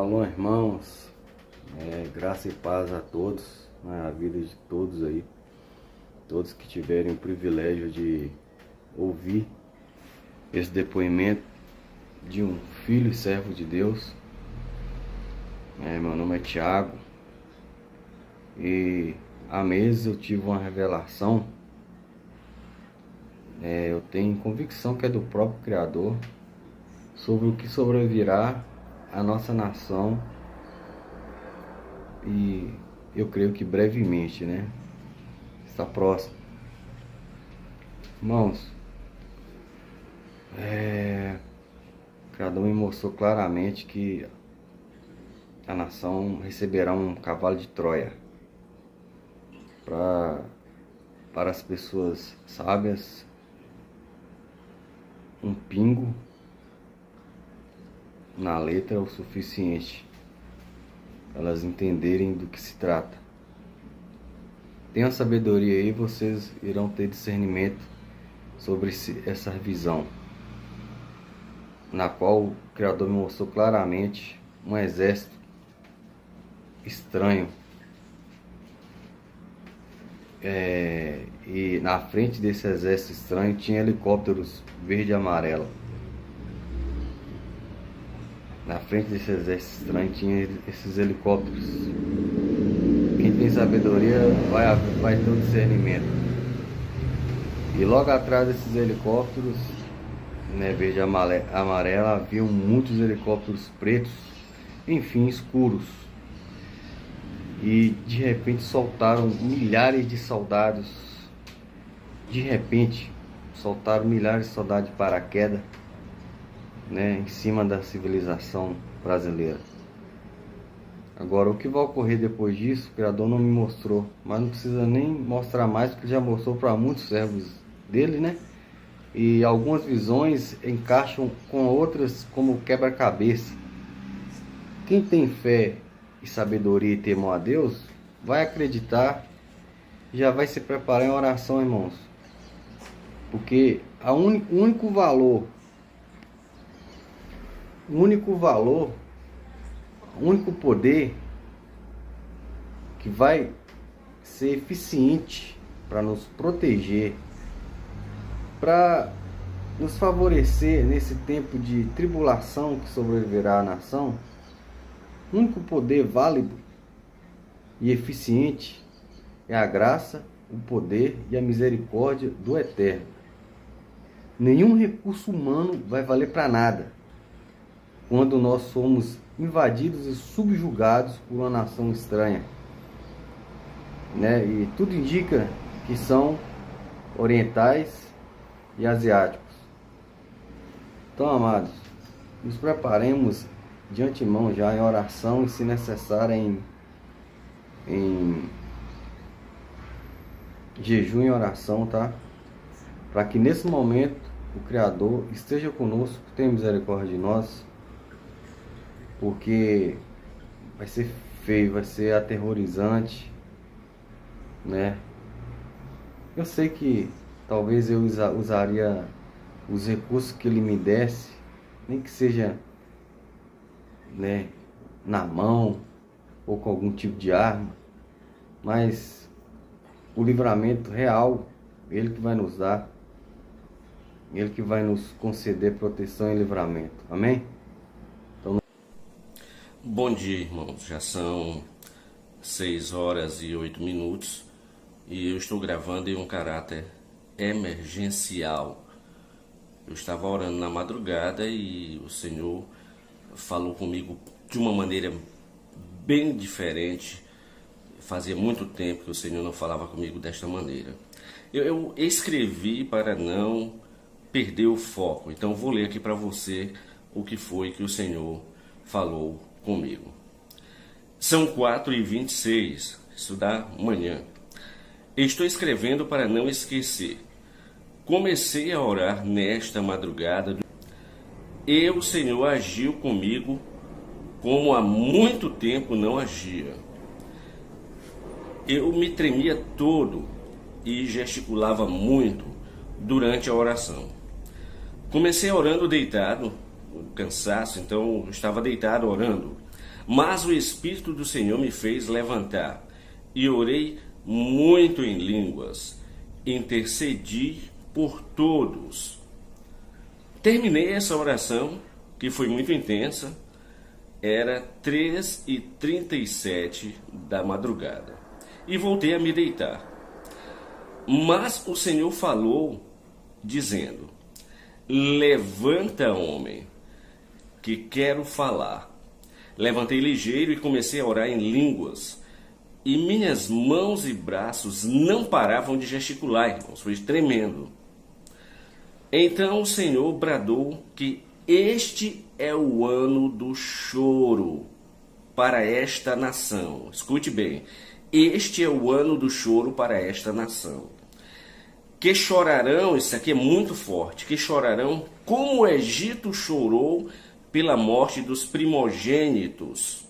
Shalom, irmãos. Graça e paz a todos, na vida de todos aí. Todos que tiverem o privilégio de ouvir esse depoimento de um filho e servo de Deus. Meu nome é Tiago. E há meses eu tive uma revelação. Eu tenho convicção que é do próprio Criador sobre o que sobrevirá à nossa nação. E eu creio que brevemente, está próximo. Irmãos, o Criador me mostrou claramente que a nação receberá um cavalo de Troia. Para as pessoas sábias, um pingo na letra é o suficiente para elas entenderem do que se trata. Tenham sabedoria aí, vocês irão ter discernimento sobre essa visão, na qual o Criador me mostrou claramente um exército estranho. E na frente desse exército estranho tinha helicópteros verde e amarelo. Na frente desse exército estranho tinha esses helicópteros. Quem tem sabedoria vai ter um discernimento. E logo atrás desses helicópteros, verde e amarelo, haviam muitos helicópteros pretos, enfim, escuros. E de repente soltaram milhares de soldados. De repente soltaram milhares de soldados de paraquedas, em cima da civilização brasileira. Agora, o que vai ocorrer depois disso, o Criador não me mostrou, mas não precisa nem mostrar mais, porque já mostrou para muitos servos dele, E algumas visões encaixam com outras como quebra-cabeça. Quem tem fé e sabedoria e temor a Deus vai acreditar, já vai se preparar em oração, irmãos, porque o único valor, o único poder que vai ser eficiente para nos proteger, para nos favorecer nesse tempo de tribulação que sobreviverá à nação, o único poder válido e eficiente é a graça, o poder e a misericórdia do Eterno. Nenhum recurso humano vai valer para nada quando nós somos invadidos e subjugados por uma nação estranha, E tudo indica que são orientais e asiáticos. Então, amados, nos preparemos de antemão já em oração e, se necessário, em jejum e oração, tá? Para que nesse momento o Criador esteja conosco, tenha misericórdia de nós, porque vai ser feio, vai ser aterrorizante, Eu sei que talvez eu usaria os recursos que Ele me desse, nem que seja na mão ou com algum tipo de arma, mas o livramento real, Ele que vai nos dar, Ele que vai nos conceder proteção e livramento. Amém? Bom dia, irmãos. Já são 6 horas e 8 minutos e eu estou gravando em um caráter emergencial. Eu estava orando na madrugada e o Senhor falou comigo de uma maneira bem diferente. Fazia muito tempo que o Senhor não falava comigo desta maneira. Eu escrevi para não perder o foco, então vou ler aqui para você o que foi que o Senhor falou comigo. São 4h26, estudar amanhã. Estou escrevendo para não esquecer. Comecei a orar nesta madrugada e o Senhor agiu comigo como há muito tempo não agia. Eu me tremia todo e gesticulava muito durante a oração. Comecei orando deitado, cansaço, então eu estava deitado orando. Mas o Espírito do Senhor me fez levantar, e orei muito em línguas, intercedi por todos. Terminei essa oração, que foi muito intensa, era 3h37 da madrugada, e voltei a me deitar. Mas o Senhor falou, dizendo: levanta, homem, que quero falar. Levantei ligeiro e comecei a orar em línguas, e minhas mãos e braços não paravam de gesticular, irmãos, foi tremendo. Então o Senhor bradou que este é o ano do choro para esta nação. Escute bem, este é o ano do choro para esta nação. Que chorarão, isso aqui é muito forte, que chorarão como o Egito chorou pela morte dos primogênitos.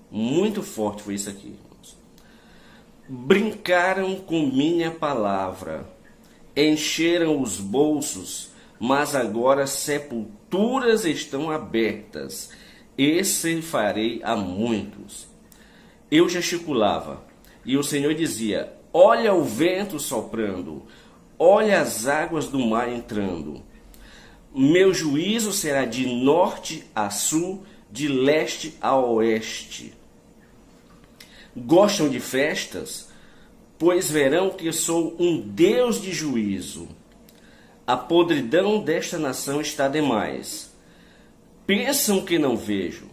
Muito forte foi isso aqui, irmãos. Brincaram com minha palavra, encheram os bolsos, mas agora sepulturas estão abertas, e ceifarei a muitos. Eu gesticulava, e o Senhor dizia: olha o vento soprando, olha as águas do mar entrando. Meu juízo será de norte a sul, de leste a oeste. Gostam de festas? Pois verão que sou um Deus de juízo. A podridão desta nação está demais. Pensam que não vejo.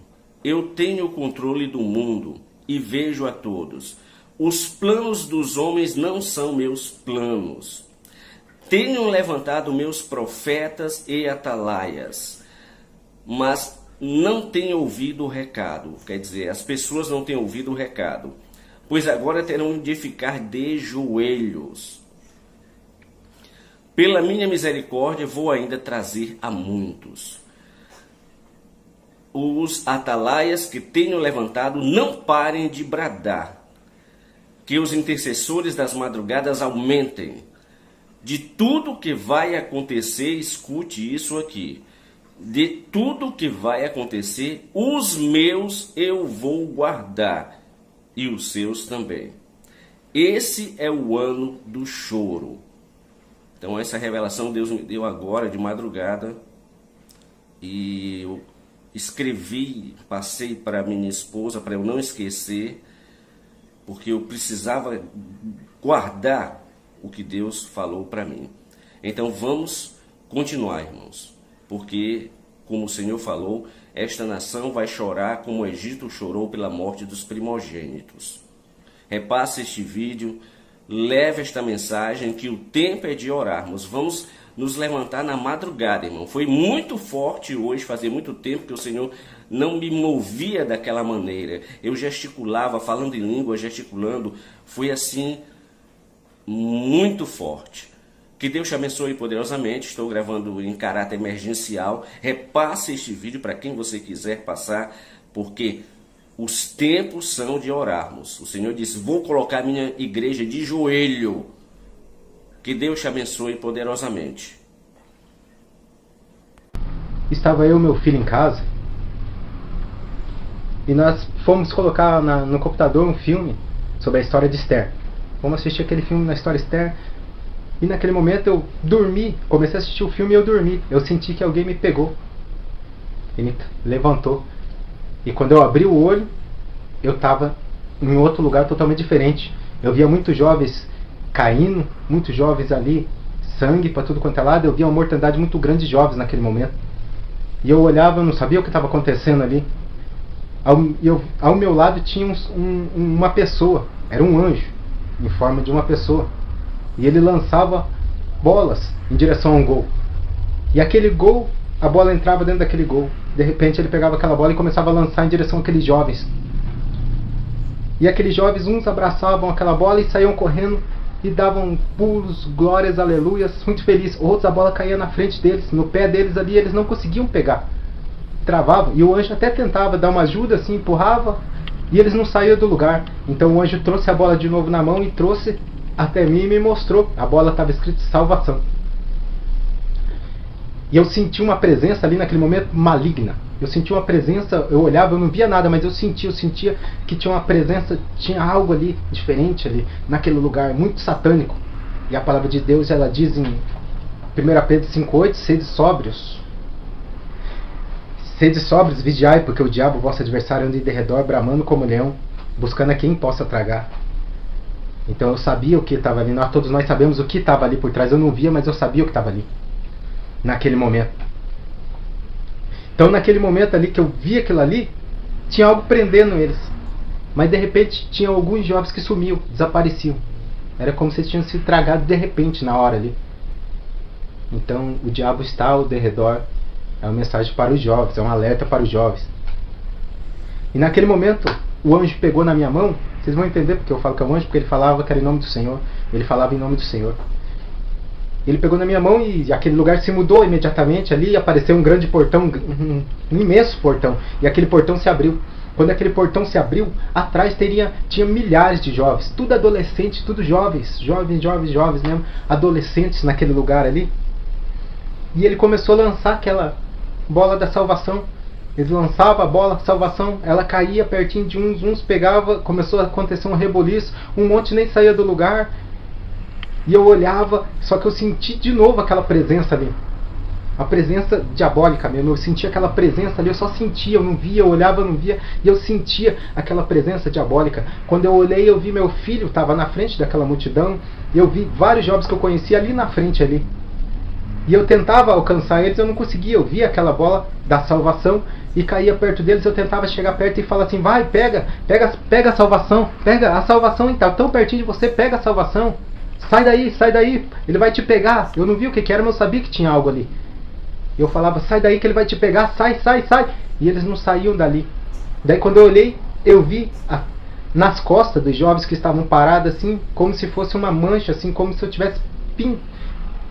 Eu tenho o controle do mundo e vejo a todos. Os planos dos homens não são meus planos. Tenho levantado meus profetas e atalaias, mas não tenho ouvido o recado. Quer dizer, as pessoas não têm ouvido o recado, pois agora terão de ficar de joelhos. Pela minha misericórdia vou ainda trazer a muitos. Os atalaias que tenho levantado não parem de bradar. Que os intercessores das madrugadas aumentem. De tudo que vai acontecer, escute isso aqui. De tudo que vai acontecer, os meus eu vou guardar, e os seus também. Esse é o ano do choro. Então essa revelação Deus me deu agora de madrugada, e eu escrevi, passei para minha esposa para eu não esquecer, porque eu precisava guardar o que Deus falou para mim. Então vamos continuar, irmãos, porque, como o Senhor falou, esta nação vai chorar como o Egito chorou pela morte dos primogênitos. Repasse este vídeo, leve esta mensagem, que o tempo é de orarmos. Vamos nos levantar na madrugada, irmão. Foi muito forte hoje, fazia muito tempo que o Senhor não me movia daquela maneira. Eu gesticulava, falando em língua, gesticulando, foi assim, muito forte. Que Deus te abençoe poderosamente. Estou gravando em caráter emergencial. Repasse este vídeo para quem você quiser passar, porque os tempos são de orarmos. O Senhor disse: vou colocar minha igreja de joelho. Que Deus te abençoe poderosamente. Estava eu e meu filho em casa, e nós fomos colocar no computador um filme sobre a história de Esther. Vamos assistir aquele filme na história Esther. E naquele momento eu dormi, comecei a assistir o filme e eu dormi. Eu senti que alguém me pegou e me levantou. E quando eu abri o olho, eu estava em outro lugar totalmente diferente. Eu via muitos jovens caindo, muitos jovens ali, sangue para tudo quanto é lado. Eu via uma mortandade muito grande de jovens naquele momento. E eu olhava, eu não sabia o que estava acontecendo ali. Ao meu lado tinha uma pessoa, era um anjo, em forma de uma pessoa. E ele lançava bolas em direção a um gol. E aquele gol, a bola entrava dentro daquele gol. De repente ele pegava aquela bola e começava a lançar em direção àqueles jovens. E aqueles jovens, uns abraçavam aquela bola e saíam correndo e davam pulos, glórias, aleluias, muito felizes. Outros, a bola caía na frente deles, no pé deles ali, e eles não conseguiam pegar. Travava. E o anjo até tentava dar uma ajuda, assim, empurrava, e eles não saíam do lugar. Então o anjo trouxe a bola de novo na mão e trouxe até mim e me mostrou. A bola estava escrito salvação. E eu senti uma presença ali naquele momento maligna. Eu senti uma presença, eu olhava, eu não via nada, mas eu sentia que tinha uma presença, tinha algo ali diferente ali, naquele lugar, muito satânico. E a palavra de Deus, ela diz em 1 Pedro 5,8, sede sóbrios. Sede sóbrios, vigiai, porque o diabo, vosso adversário, anda em derredor, bramando como leão, buscando a quem possa tragar. Então eu sabia o que estava ali, todos nós sabemos o que estava ali por trás. Eu não via, mas eu sabia o que estava ali, naquele momento. Então naquele momento ali que eu vi aquilo ali, tinha algo prendendo eles. Mas de repente tinha alguns jovens que sumiam, desapareciam. Era como se eles tinham sido tragados de repente na hora ali. Então o diabo está ao derredor. É uma mensagem para os jovens, é um alerta para os jovens. E naquele momento o anjo pegou na minha mão. Vocês vão entender porque eu falo que é um anjo, porque ele falava que era em nome do Senhor. Ele falava em nome do Senhor. Ele pegou na minha mão e aquele lugar se mudou imediatamente ali, e apareceu um grande portão, um imenso portão, e aquele portão se abriu. Quando aquele portão se abriu, atrás tinha milhares de jovens, tudo adolescente, tudo jovens mesmo, adolescentes naquele lugar ali. E ele começou a lançar aquela bola da salvação. Ele lançava a bola da salvação, ela caía pertinho de uns pegava, começou a acontecer um reboliço, um monte nem saía do lugar. E eu olhava, só que eu senti de novo aquela presença ali. A presença diabólica mesmo. Eu sentia aquela presença ali, eu só sentia, eu não via, eu olhava, eu não via. E eu sentia aquela presença diabólica. Quando eu olhei, eu vi meu filho, estava na frente daquela multidão. E eu vi vários jovens que eu conhecia ali na frente ali. E eu tentava alcançar eles, eu não conseguia. Eu via aquela bola da salvação e caía perto deles. Eu tentava chegar perto e falar assim, vai, pega a salvação. Pega a salvação, então, tão pertinho de você, pega a salvação. Sai daí, ele vai te pegar. Eu não vi o que era, mas eu sabia que tinha algo ali. Eu falava, sai daí que ele vai te pegar, sai. E eles não saíam dali. Daí quando eu olhei, eu vi nas costas dos jovens que estavam parados assim, como se fosse uma mancha, assim, como se eu tivesse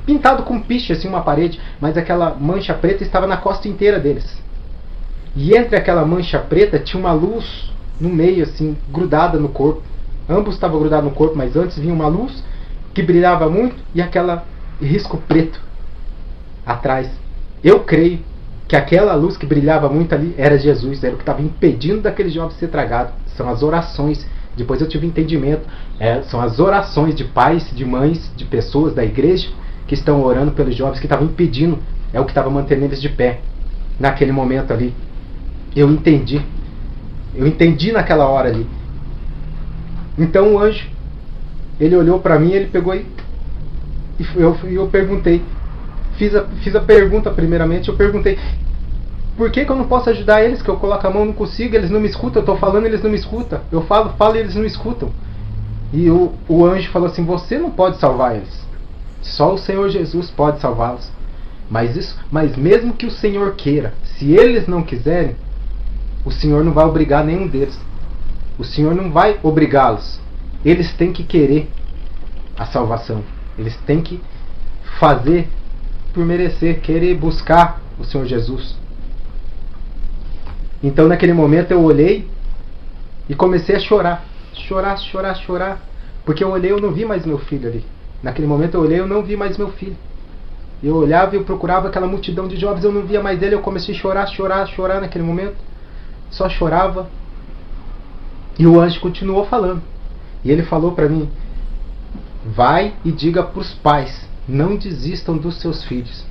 pintado com piche assim uma parede, mas aquela mancha preta estava na costa inteira deles. E entre aquela mancha preta tinha uma luz no meio, assim, grudada no corpo. Ambos estavam grudados no corpo, mas antes vinha uma luz que brilhava muito e aquela risco preto atrás. Eu creio que aquela luz que brilhava muito ali era Jesus, era o que estava impedindo daquele jovem ser tragado. São as orações, depois eu tive entendimento, são as orações de pais, de mães, de pessoas da igreja que estão orando pelos jovens, que estavam impedindo, é o que estava mantendo eles de pé naquele momento ali. Eu entendi naquela hora ali. Então o anjo, ele olhou para mim, ele pegou e eu perguntei, fiz a pergunta primeiramente, eu perguntei, por que eu não posso ajudar eles, que eu coloco a mão, não consigo, eles não me escutam, eu estou falando, eles não me escutam, eu falo e eles não escutam. E o anjo falou assim, você não pode salvar eles, só o Senhor Jesus pode salvá-los. Mas mesmo que o Senhor queira, se eles não quiserem, o Senhor não vai obrigar nenhum deles. O Senhor não vai obrigá-los. Eles têm que querer a salvação. Eles têm que fazer por merecer, querer buscar o Senhor Jesus. Então naquele momento eu olhei e comecei a chorar. Chorar. Porque eu olhei e eu não vi mais meu filho ali. Naquele momento eu olhei e eu não vi mais meu filho. Eu olhava e eu procurava aquela multidão de jovens, eu não via mais ele. Eu comecei a chorar naquele momento. Só chorava. E o anjo continuou falando. E ele falou para mim, vai e diga para os pais, não desistam dos seus filhos.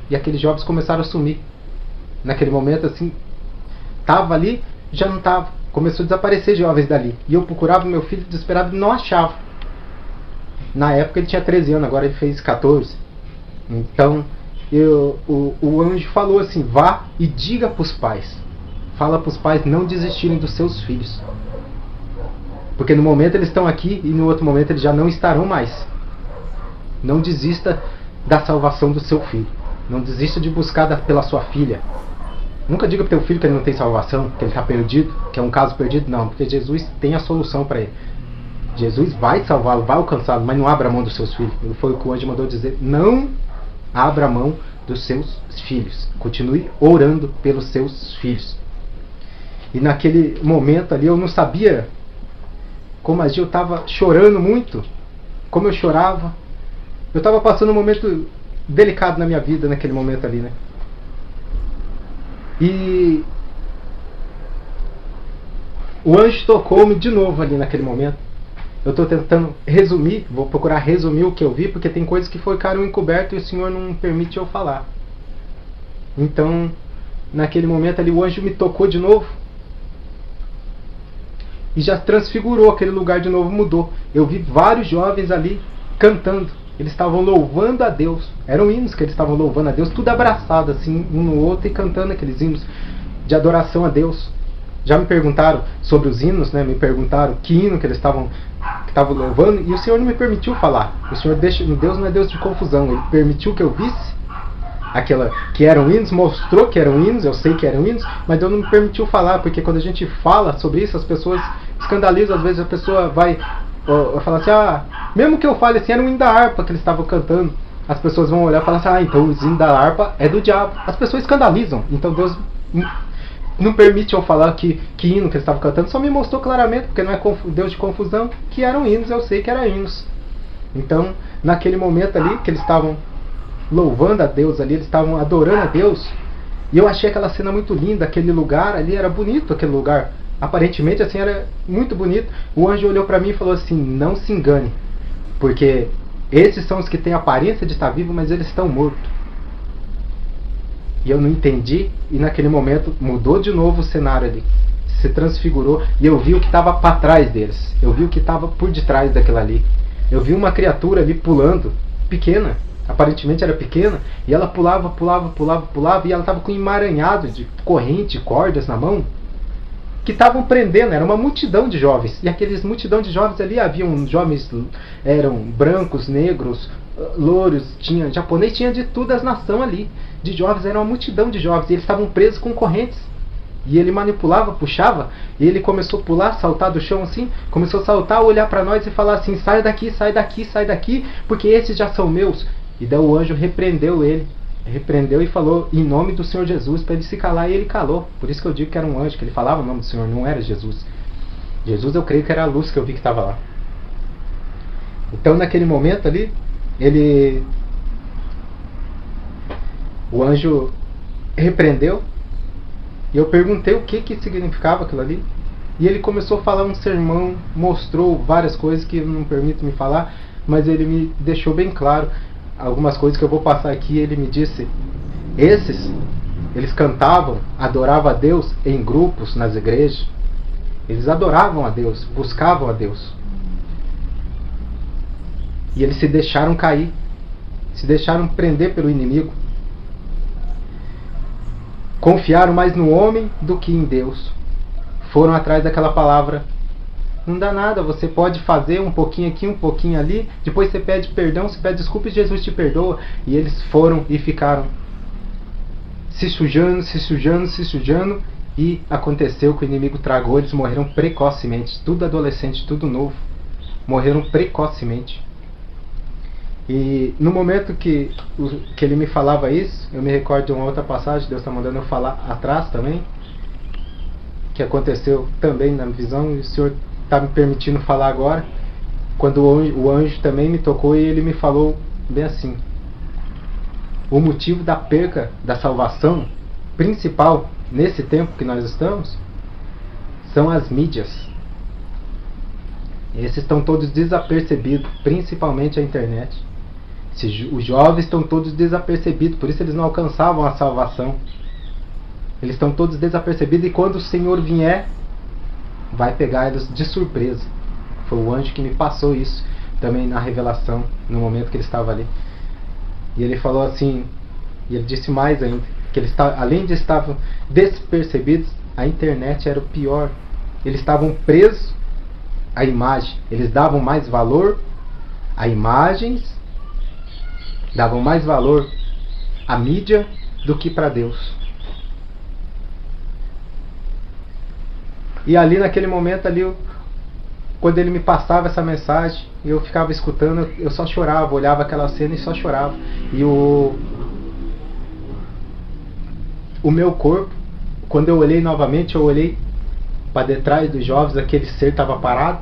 E aqueles jovens começaram a sumir. Naquele momento assim, estava ali, já não estava. Começou a desaparecer jovens dali. E eu procurava meu filho desesperado e não achava. Na época ele tinha 13 anos, agora ele fez 14. Então o anjo falou assim, vá e diga para os pais. Fala para os pais não desistirem dos seus filhos. Porque no momento eles estão aqui e no outro momento eles já não estarão mais. Não desista da salvação do seu filho. Não desista de buscar pela sua filha. Nunca diga para o teu filho que ele não tem salvação, que ele está perdido, que é um caso perdido. Não, porque Jesus tem a solução para ele. Jesus vai salvá-lo, vai alcançá-lo, mas não abra mão dos seus filhos. Foi o que o anjo mandou dizer. Não abra mão dos seus filhos. Continue orando pelos seus filhos. E naquele momento ali eu não sabia como agir, eu estava chorando muito, como eu chorava. Eu estava passando um momento delicado na minha vida naquele momento ali, né? E o anjo tocou-me de novo ali naquele momento. Eu estou tentando resumir, vou procurar resumir o que eu vi, porque tem coisas que ficaram encobertas e o Senhor não permite eu falar. Então, naquele momento ali, o anjo me tocou de novo e já transfigurou aquele lugar de novo, mudou. Eu vi vários jovens ali cantando. Eles estavam louvando a Deus. Eram hinos que eles estavam louvando a Deus, tudo abraçado assim, um no outro, e cantando aqueles hinos de adoração a Deus. Já me perguntaram sobre os hinos, né? Me perguntaram que hino que eles estavam louvando, e o Senhor não me permitiu falar. O Senhor Deus não é Deus de confusão. Ele permitiu que eu visse aquela que eram hinos, mostrou que eram hinos, eu sei que eram hinos, mas Deus não me permitiu falar, porque quando a gente fala sobre isso, as pessoas escandalizam. Às vezes a pessoa vai falar assim, mesmo que eu fale assim, era um hino da harpa que eles estavam cantando, as pessoas vão olhar e falar assim, então o hino da harpa é do diabo. As pessoas escandalizam. Então Deus não permite eu falar que hino que eles estavam cantando, só me mostrou claramente, porque não é Deus de confusão, que eram hinos, eu sei que eram hinos. Então, naquele momento ali, que eles estavam louvando a Deus ali, eles estavam adorando a Deus, e eu achei aquela cena muito linda, aquele lugar ali, era bonito aquele lugar, aparentemente assim, era muito bonito. O anjo olhou para mim e falou assim, não se engane, porque esses são os que têm a aparência de estar vivos, mas eles estão mortos. E eu não entendi, e naquele momento mudou de novo o cenário ali, se transfigurou, e eu vi o que estava para trás deles, eu vi o que estava por detrás daquilo ali. Eu vi uma criatura ali pulando, pequena, aparentemente era pequena, e ela pulava, e ela estava com um emaranhado de corrente, cordas na mão, que estavam prendendo. Era uma multidão de jovens, e aqueles multidão de jovens ali, haviam jovens, eram brancos, negros, louros, tinha japonês, tinha de todas as nações ali, de jovens, era uma multidão de jovens, e eles estavam presos com correntes, e ele manipulava, puxava, e ele começou a pular, saltar do chão assim, começou a saltar, olhar para nós e falar assim, sai daqui, sai daqui, sai daqui, porque esses já são meus. E daí o anjo repreendeu ele, repreendeu e falou em nome do Senhor Jesus para ele se calar, e ele calou. Por isso que eu digo que era um anjo, que ele falava o nome do Senhor, não era Jesus. Jesus, eu creio que era a luz que eu vi que estava lá. Então naquele momento ali, o anjo repreendeu, e eu perguntei o que significava aquilo ali, e ele começou a falar um sermão, mostrou várias coisas que não permito me falar, mas ele me deixou bem claro algumas coisas que eu vou passar aqui. Ele me disse, eles cantavam, adoravam a Deus em grupos nas igrejas, eles adoravam a Deus, buscavam a Deus, e eles se deixaram cair, se deixaram prender pelo inimigo, confiaram mais no homem do que em Deus, foram atrás daquela palavra, não dá nada, você pode fazer um pouquinho aqui, um pouquinho ali, depois você pede perdão, você pede desculpa e Jesus te perdoa. E eles foram e ficaram se sujando, e aconteceu que o inimigo tragou, eles morreram precocemente, tudo adolescente, tudo novo, morreram precocemente. E no momento que ele me falava isso, eu me recordo de uma outra passagem, Deus está mandando eu falar atrás também, que aconteceu também na visão, e o Senhor está me permitindo falar agora, quando o anjo também me tocou, e ele me falou bem assim, o motivo da perca da salvação principal nesse tempo que nós estamos são as mídias. Esses estão todos desapercebidos, principalmente a internet. Os jovens estão todos desapercebidos, por isso eles não alcançavam a salvação. Eles estão todos desapercebidos, e quando o Senhor vier, vai pegar eles de surpresa. Foi o anjo que me passou isso também na revelação, no momento que ele estava ali. E ele falou assim, e ele disse mais ainda, que eles, além de estavam despercebidos, a internet era o pior. Eles estavam presos à imagem, eles davam mais valor a imagens, davam mais valor à mídia do que para Deus. E ali naquele momento ali, quando ele me passava essa mensagem, eu ficava escutando, eu só chorava, olhava aquela cena e só chorava. E o meu corpo, quando eu olhei novamente, eu olhei para detrás dos jovens, aquele ser estava parado,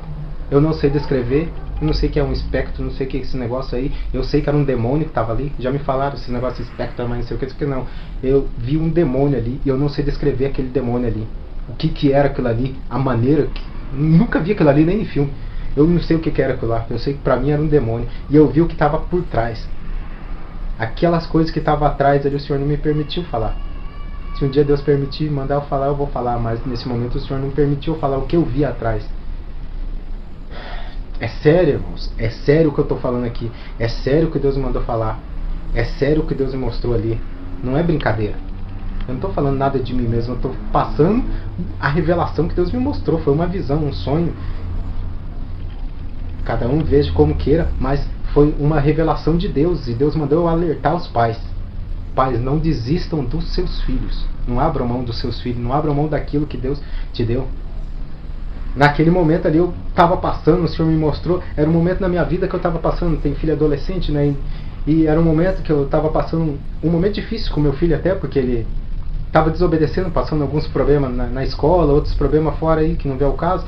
eu não sei descrever, Eu não sei o que é um espectro, não sei o que é esse negócio aí. Eu sei que era um demônio que estava ali. Já me falaram esse negócio de espectro, mas não sei o que, não. Eu vi um demônio ali e eu não sei descrever aquele demônio ali. O que era aquilo ali, a maneira que... Nunca vi aquilo ali nem em filme. Eu não sei o que era aquilo lá. Eu sei que pra mim era um demônio. E eu vi o que estava por trás. Aquelas coisas que estavam atrás ali, o Senhor não me permitiu falar. Se um dia Deus permitir mandar eu falar, eu vou falar. Mas nesse momento o Senhor não permitiu eu falar o que eu vi atrás. É sério, irmãos. É sério o que eu estou falando aqui. É sério o que Deus me mandou falar. É sério o que Deus me mostrou ali. Não é brincadeira. Eu não estou falando nada de mim mesmo. Eu estou passando a revelação que Deus me mostrou. Foi uma visão, um sonho. Cada um veja como queira, mas foi uma revelação de Deus. E Deus mandou eu alertar os pais. Pais, não desistam dos seus filhos. Não abram mão dos seus filhos. Não abram mão daquilo que Deus te deu. Naquele momento ali eu estava passando, o Senhor me mostrou, era um momento na minha vida que eu estava passando, tem filho adolescente, né? E era um momento que eu estava passando, um momento difícil com meu filho até, porque ele estava desobedecendo, passando alguns problemas na escola, outros problemas fora aí, que não vê o caso.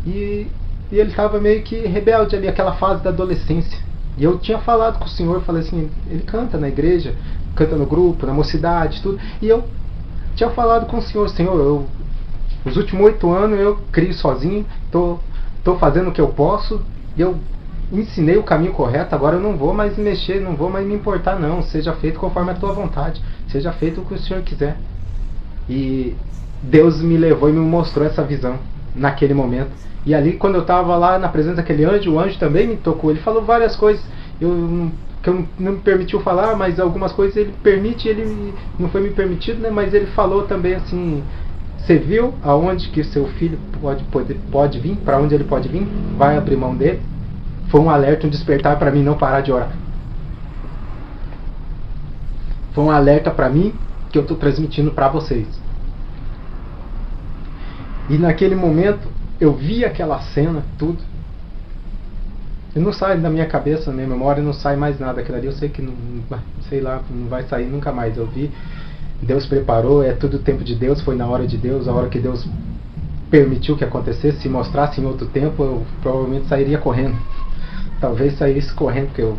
E ele estava meio que rebelde ali, aquela fase da adolescência. E eu tinha falado com o Senhor, falei assim, ele canta na igreja, canta no grupo, na mocidade, tudo. E eu tinha falado com o Senhor, Senhor, os últimos 8 anos eu crio sozinho, tô fazendo o que eu posso, eu ensinei o caminho correto, agora eu não vou mais mexer, não vou mais me importar não, seja feito conforme a tua vontade, seja feito o que o Senhor quiser. E Deus me levou e me mostrou essa visão naquele momento. E ali quando eu estava lá na presença daquele anjo, o anjo também me tocou, ele falou várias coisas, que eu não me permitiu falar, mas algumas coisas ele permite, ele não foi me permitido, né? Mas ele falou também assim... Você viu aonde que seu filho pode vir? Para onde ele pode vir? Vai abrir mão dele? Foi um alerta, um despertar para mim não parar de orar. Foi um alerta para mim que eu estou transmitindo para vocês. E naquele momento eu vi aquela cena, tudo. E não sai da minha cabeça, da minha memória, não sai mais nada daquilo ali. Eu sei que não, sei lá, não vai sair nunca mais. Eu vi. Deus preparou, é tudo o tempo de Deus, foi na hora de Deus, a hora que Deus permitiu que acontecesse. Se mostrasse em outro tempo, eu provavelmente sairia correndo. Talvez saísse correndo, porque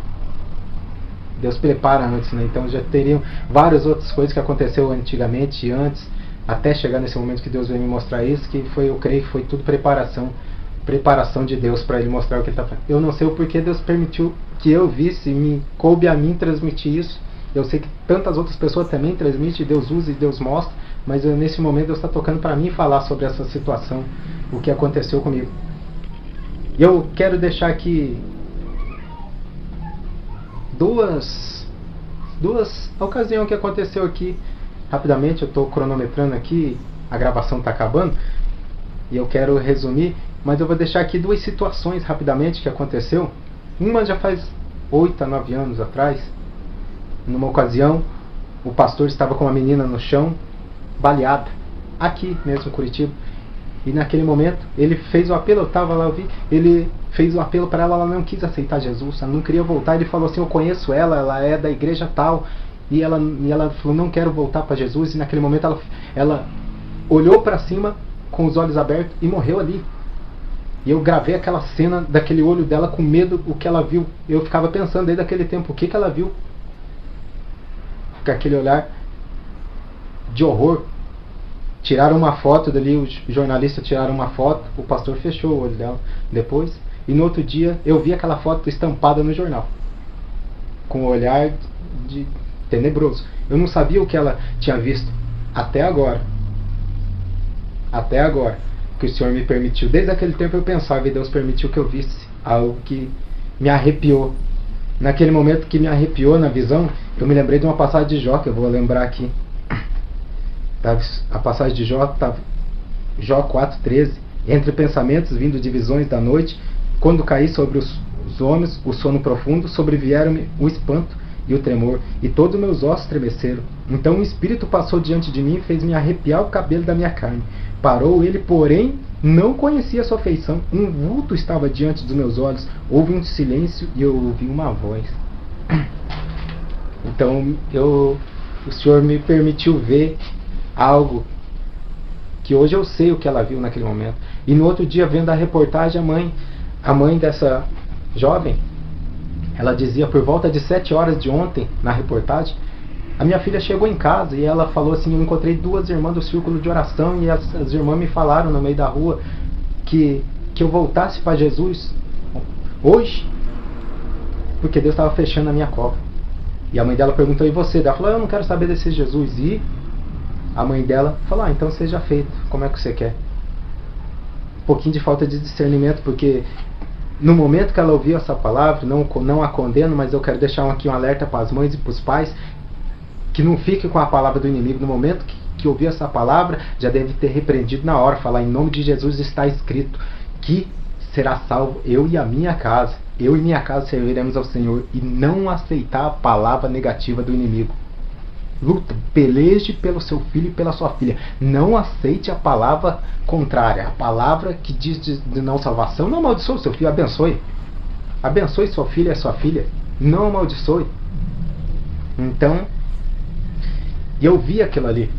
Deus prepara antes, né? Então já teriam várias outras coisas que aconteceu antigamente, antes, até chegar nesse momento que Deus veio me mostrar isso, que foi, eu creio que foi tudo preparação de Deus para Ele mostrar o que Ele está fazendo. Eu não sei o porquê Deus permitiu que eu visse, me coube a mim transmitir isso. Eu sei que tantas outras pessoas também transmitem, Deus usa e Deus mostra, mas nesse momento Deus está tocando para mim falar sobre essa situação, o que aconteceu comigo. E eu quero deixar aqui duas ocasiões que aconteceu aqui, rapidamente. Eu estou cronometrando aqui, a gravação está acabando, e eu quero resumir, mas eu vou deixar aqui 2 situações rapidamente que aconteceu. Uma já faz 8 a 9 anos atrás. Numa ocasião, o pastor estava com uma menina no chão, baleada, aqui mesmo em Curitiba. E naquele momento, ele fez o apelo, eu estava lá, eu vi, ele fez o apelo para ela, ela não quis aceitar Jesus, ela não queria voltar. Ele falou assim, eu conheço ela é da igreja tal. E ela falou, não quero voltar para Jesus. E naquele momento ela olhou para cima com os olhos abertos e morreu ali. E eu gravei aquela cena daquele olho dela com medo, o que ela viu. Eu ficava pensando desde aquele tempo, o que ela viu? Com aquele olhar de horror. Tiraram uma foto dali, os jornalistas tiraram uma foto, o pastor fechou o olho dela depois, e no outro dia eu vi aquela foto estampada no jornal, com o olhar de tenebroso. Eu não sabia o que ela tinha visto até agora, que o Senhor me permitiu. Desde aquele tempo eu pensava, e Deus permitiu que eu visse algo que me arrepiou. Naquele momento que me arrepiou na visão, eu me lembrei de uma passagem de Jó, que eu vou lembrar aqui. A passagem de Jó estava Jó 4,13. Entre pensamentos vindo de visões da noite, quando caí sobre os homens o sono profundo, sobrevieram-me o espanto e o tremor, e todos meus ossos estremeceram. Então um espírito passou diante de mim e fez-me arrepiar o cabelo da minha carne. Parou ele, porém não conhecia sua feição. Um vulto estava diante dos meus olhos. Houve um silêncio e eu ouvi uma voz. Então o Senhor me permitiu ver algo que hoje eu sei o que ela viu naquele momento. E no outro dia, vendo a reportagem, a mãe jovem, ela dizia por volta de 7 horas de ontem, na reportagem, a minha filha chegou em casa e ela falou assim, eu encontrei 2 irmãs do círculo de oração e as irmãs me falaram no meio da rua que eu voltasse para Jesus hoje, porque Deus estava fechando a minha cova. E a mãe dela perguntou, e você? Ela falou, eu não quero saber desse Jesus. E a mãe dela falou, então seja feito, como é que você quer? Um pouquinho de falta de discernimento, porque no momento que ela ouviu essa palavra, não a condeno, mas eu quero deixar aqui um alerta para as mães e para os pais, que não fiquem com a palavra do inimigo. No momento que ouviu essa palavra, já deve ter repreendido na hora, falar, em nome de Jesus está escrito que será salvo eu e a minha casa. Eu e minha casa serviremos ao Senhor, e não aceitar a palavra negativa do inimigo. Luta, peleje pelo seu filho e pela sua filha. Não aceite a palavra contrária. A palavra que diz de não salvação. Não amaldiçoe o seu filho, abençoe. Abençoe sua filha e sua filha. Não amaldiçoe. Então, eu vi aquilo ali.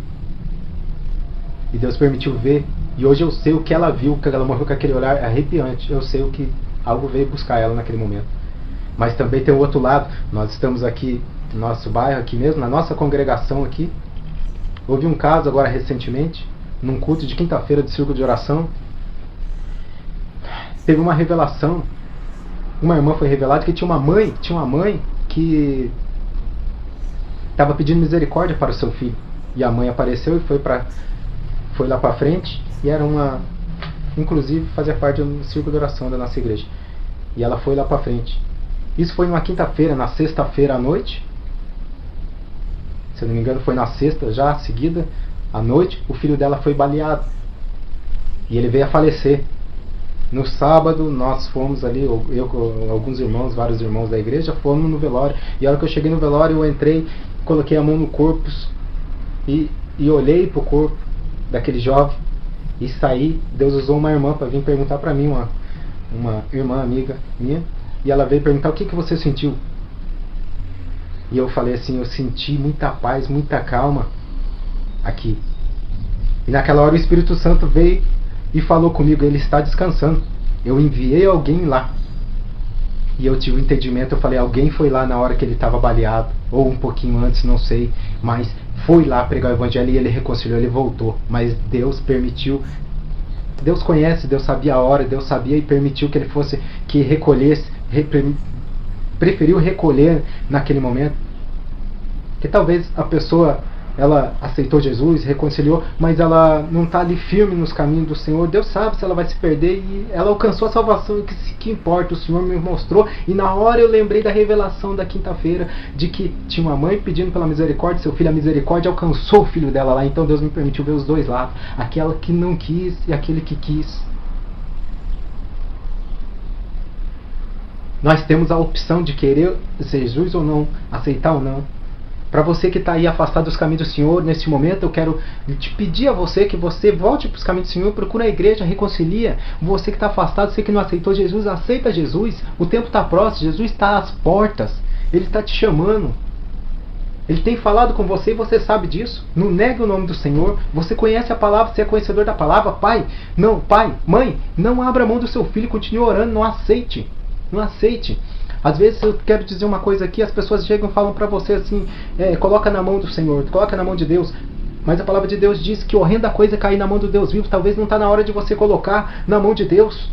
E Deus permitiu ver. E hoje eu sei o que ela viu, que ela morreu com aquele olhar arrepiante. Eu sei o que algo veio buscar ela naquele momento. Mas também tem o outro lado. Nós estamos aqui no nosso bairro, aqui mesmo, na nossa congregação aqui. Houve um caso agora recentemente, num culto de quinta-feira de círculo de oração. Teve uma revelação. Uma irmã foi revelada que tinha uma mãe que estava pedindo misericórdia para o seu filho. E a mãe apareceu e foi lá para frente. E era uma... Inclusive fazia parte do círculo de oração da nossa igreja. E ela foi lá para frente. Isso foi numa quinta-feira. Na sexta-feira à noite, se eu não me engano foi na sexta já, seguida, à noite, o filho dela foi baleado. E ele veio a falecer. No sábado nós fomos ali, eu com alguns irmãos, vários irmãos da igreja, fomos no velório. E a hora que eu cheguei no velório, eu entrei, coloquei a mão no corpo e olhei para o corpo daquele jovem e saí. Deus usou uma irmã para vir perguntar para mim, uma irmã amiga minha, e ela veio perguntar, o que você sentiu? E eu falei assim, eu senti muita paz, muita calma aqui. E naquela hora o Espírito Santo veio e falou comigo, ele está descansando. Eu enviei alguém lá. E eu tive um entendimento, eu falei, alguém foi lá na hora que ele estava baleado, ou um pouquinho antes, não sei, mas foi lá pregar o evangelho e ele reconciliou, ele voltou. Mas Deus permitiu, Deus conhece, Deus sabia a hora, Deus sabia e permitiu que ele fosse, que recolhesse, preferiu recolher naquele momento. Que talvez a pessoa, ela aceitou Jesus, reconciliou, mas ela não está ali firme nos caminhos do Senhor. Deus sabe se ela vai se perder, e ela alcançou a salvação, que importa, o Senhor me mostrou. E na hora eu lembrei da revelação da quinta-feira, de que tinha uma mãe pedindo pela misericórdia, seu filho, a misericórdia alcançou o filho dela lá. Então Deus me permitiu ver os dois lados, aquela que não quis e aquele que quis. Nós temos a opção de querer Jesus ou não, aceitar ou não. Para você que está aí afastado dos caminhos do Senhor, nesse momento eu quero te pedir a você que você volte para os caminhos do Senhor, procura a igreja, reconcilia. Você que está afastado, você que não aceitou Jesus, aceita Jesus. O tempo está próximo, Jesus está às portas, Ele está te chamando. Ele tem falado com você e você sabe disso. Não negue o nome do Senhor. Você conhece a palavra, você é conhecedor da palavra. Pai, mãe, não abra a mão do seu filho, continue orando, não aceite. Não aceite. Às vezes eu quero dizer uma coisa aqui, as pessoas chegam e falam para você assim, coloca na mão do Senhor, coloca na mão de Deus. Mas a palavra de Deus diz que horrenda coisa é cair na mão do Deus vivo. Talvez não está na hora de você colocar na mão de Deus.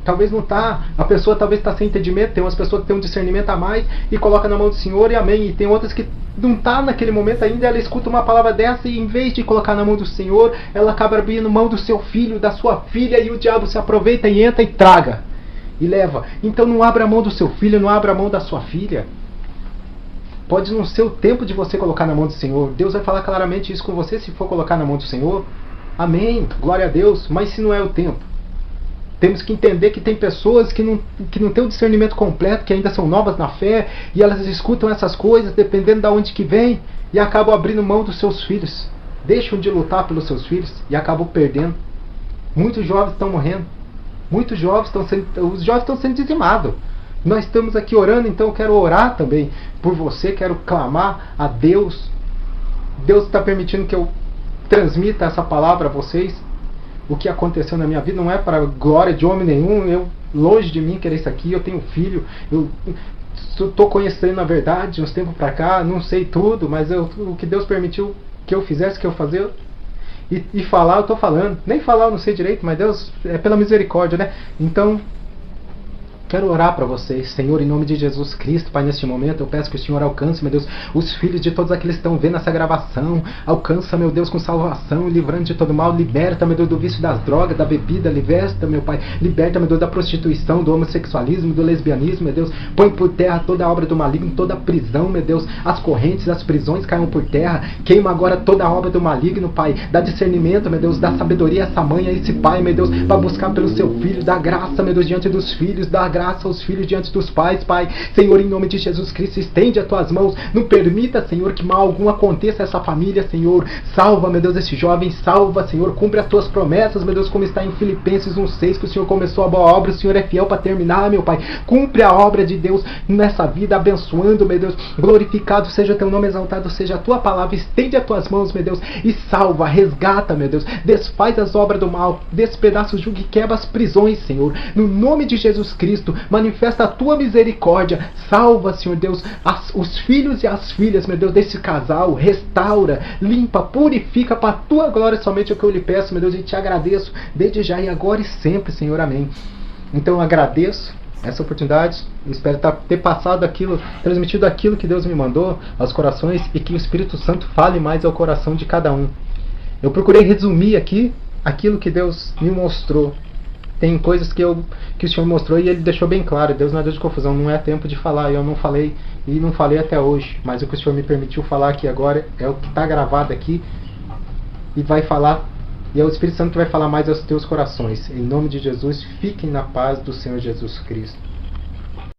Talvez não está. A pessoa talvez está sem entendimento. Tem umas pessoas que têm um discernimento a mais e coloca na mão do Senhor e amém. E tem outras que não está naquele momento ainda. Ela escuta uma palavra dessa e em vez de colocar na mão do Senhor, ela acaba abrindo mão do seu filho, da sua filha, e o diabo se aproveita e entra e traga. E leva. Então não abra a mão do seu filho, não abra a mão da sua filha. Pode não ser o tempo de você colocar na mão do Senhor. Deus vai falar claramente isso com você se for colocar na mão do Senhor. Amém. Glória a Deus. Mas se não é o tempo. Temos que entender que tem pessoas que não têm o discernimento completo, que ainda são novas na fé, e elas escutam essas coisas, dependendo de onde que vem, e acabam abrindo mão dos seus filhos. Deixam de lutar pelos seus filhos e acabam perdendo. Muitos jovens estão morrendo. Muitos jovens os jovens estão sendo dizimados. Nós estamos aqui orando, então eu quero orar também por você, quero clamar a Deus. Deus está permitindo que eu transmita essa palavra a vocês. O que aconteceu na minha vida não é para glória de homem nenhum. Eu longe de mim querer isso aqui, eu tenho filho, eu estou conhecendo a verdade uns tempos pra cá, não sei tudo, mas o que Deus permitiu que eu fizesse, que eu fazia, e falar eu estou falando, nem falar eu não sei direito, mas Deus é pela misericórdia, né? Então, quero orar para vocês, Senhor, em nome de Jesus Cristo, Pai, neste momento eu peço que o Senhor alcance, meu Deus, os filhos de todos aqueles que estão vendo essa gravação, alcança, meu Deus, com salvação, livrando de todo mal, liberta, meu Deus, do vício das drogas, da bebida, liberta, meu Pai, liberta, meu Deus, da prostituição, do homossexualismo, do lesbianismo, meu Deus, põe por terra toda a obra do maligno, toda a prisão, meu Deus, as correntes, as prisões caiam por terra, queima agora toda a obra do maligno, Pai, dá discernimento, meu Deus, dá sabedoria a essa mãe, a esse pai, meu Deus, para buscar pelo seu filho, dá graça, meu Deus, diante dos filhos, dá graça aos filhos diante dos pais, Pai. Senhor, em nome de Jesus Cristo, estende as tuas mãos. Não permita, Senhor, que mal algum aconteça a essa família, Senhor. Salva, meu Deus, esse jovem. Salva, Senhor. Cumpre as tuas promessas, meu Deus, como está em Filipenses 1:6, que o Senhor começou a boa obra. O Senhor é fiel para terminar, meu Pai. Cumpre a obra de Deus nessa vida, abençoando, meu Deus. Glorificado seja teu nome, exaltado seja a tua palavra. Estende as tuas mãos, meu Deus, e salva, resgata, meu Deus. Desfaz as obras do mal. Despedaça o jugo e quebra as prisões, Senhor. No nome de Jesus Cristo, manifesta a tua misericórdia, salva, Senhor Deus, os filhos e as filhas, meu Deus, desse casal, restaura, limpa, purifica para a tua glória, somente o que eu lhe peço, meu Deus, e te agradeço, desde já e agora e sempre, Senhor, amém. Então eu agradeço essa oportunidade, espero ter passado aquilo, transmitido aquilo que Deus me mandou aos corações e que o Espírito Santo fale mais ao coração de cada um. Eu procurei resumir aqui aquilo que Deus me mostrou. Tem coisas que o Senhor mostrou e Ele deixou bem claro. Deus não é Deus de confusão, não é tempo de falar. Eu não falei e não falei até hoje. Mas o que o Senhor me permitiu falar aqui agora é o que está gravado aqui. E vai falar, e é o Espírito Santo que vai falar mais aos teus corações. Em nome de Jesus, fiquem na paz do Senhor Jesus Cristo.